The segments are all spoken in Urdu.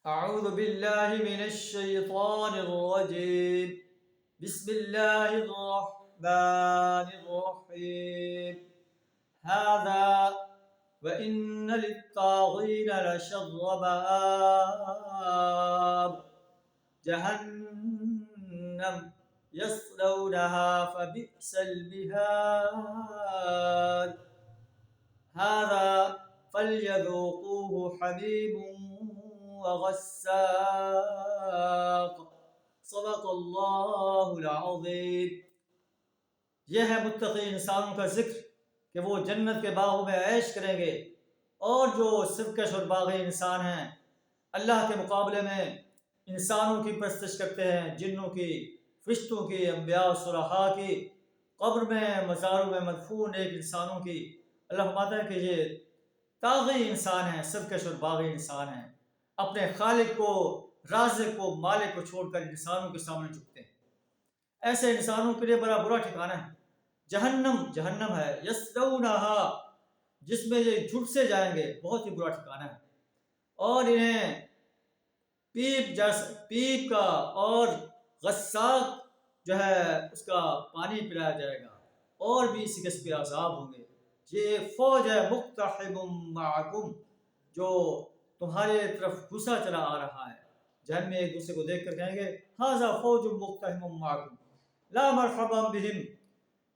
أعوذ بالله من الشيطان الرجيم بسم الله الرحمن الرحيم هذا وإن للطاغين لشر مآب جهنم يصلونها فبئس المهاد هذا فليذوقوه حميم وغساق صدق اللہ العظیم۔ یہ ہے متقی انسانوں کا ذکر کہ وہ جنت کے باغوں میں عیش کریں گے، اور جو سرکش اور باغی انسان ہیں اللہ کے مقابلے میں انسانوں کی پرستش کرتے ہیں، جنوں کی، فرشتوں کی، انبیاء و صلحاء کی، قبر میں مزاروں میں مدفون ایک انسانوں کی۔ اللہ فرماتا ہے کہ یہ طاغی انسان ہیں، سرکش اور باغی انسان ہیں، اپنے خالق کو، رازق کو، مالک کو چھوڑ کر انسانوں کے سامنے جھکتے ہیں۔ ایسے انسانوں کے لیے بڑا برا ٹھکانہ ہے، جہنم ہے، یصلونھا، جس میں یہ جھٹ سے جائیں گے، بہت ہی برا ٹھکانہ ہے، اور انہیں پیپ کا اور غساق جو ہے اس کا پانی پلایا جائے گا، اور بھی اسی قسم کے عذاب ہوں گے۔ یہ فوج ہے مقتحم معکم، جو تمہارے طرف گھسا چلا آ رہا ہے۔ جہنم میں ایک دوسرے کو دیکھ کر کہیں گے ھذا فوج مقتحم معکم لا مرحبا بہم،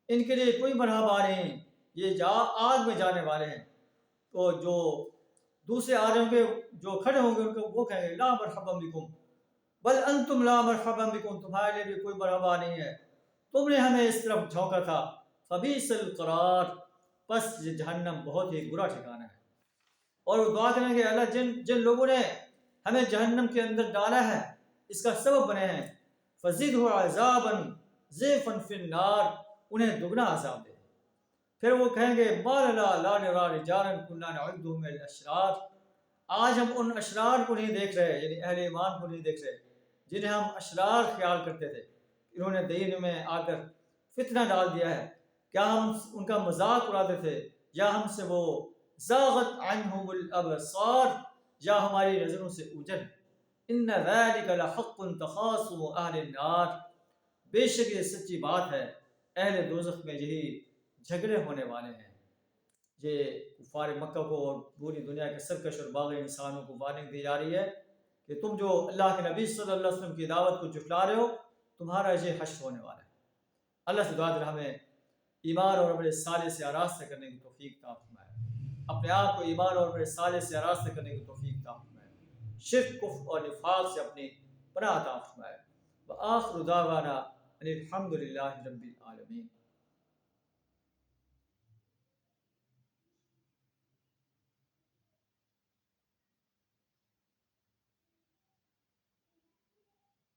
ان کے لیے کوئی مرحبا نہیں، یہ آگ میں جانے والے ہیں۔ تو جو دوسرے آ رہے ہوں گے، جو کھڑے ہوں گے، ان کو وہ کہیں گے لا مرحبا بکم بل انتم لا مرحبا بکم، تمہارے لیے بھی کوئی مرحبا نہیں ہے، تم نے ہمیں اس طرف جھونکا تھا۔ فبئس القرار، پس یہ جہنم بہت ہی برا ٹھکانہ ہے۔ اور وہ دعا کریں گے اللہ جن لوگوں نے ہمیں جہنم کے اندر ڈالا ہے، اس کا سبب بنے ہیں، فزدہ عذابا ضعفا فی النار، انہیں دگنا عذاب دے۔ پھر وہ کہیں گے ما لنا لا نری رجالا کنا نعدهم من الاشرار، آج ہم ان اشرار کو نہیں دیکھ رہے، یعنی اہل ایمان کو نہیں دیکھ رہے جنہیں ہم اشرار خیال کرتے تھے، انہوں نے دین میں آ کر فتنہ ڈال دیا ہے۔ کیا ہم ان کا مذاق اڑاتے تھے، یا ہم سے وہ زاغت عنہم الابصار، یا ہماری نظروں سے اوجھل۔ ان ذلک لحق تخاصم اہل النار، بے شک یہ سچی بات ہے، اہل دوزخ میں یہی جھگڑے ہونے والے ہیں۔ یہ کفار مکہ کو اور پوری دنیا کے سرکش اور باغی انسانوں کو وارننگ دی جا رہی ہے کہ تم جو اللہ کے نبی صلی اللہ علیہ وسلم کی دعوت کو جھٹلا رہے ہو، تمہارا یہ حشر ہونے والا ہے۔ اللہ سے دعا کریں ہمیں ایمان اور عمل صالح سے آراستہ کرنے کی توفیق عطا فرمائے، اپنے آپ کو ایمان اور عمل صالح سے آراستہ کرنے کی توفیق عطا فرمائے، شرک، کفر اور نفاق سے اپنی پناہ عطا فرمائے۔ وآخر دعوانا ان الحمد للہ رب العالمین۔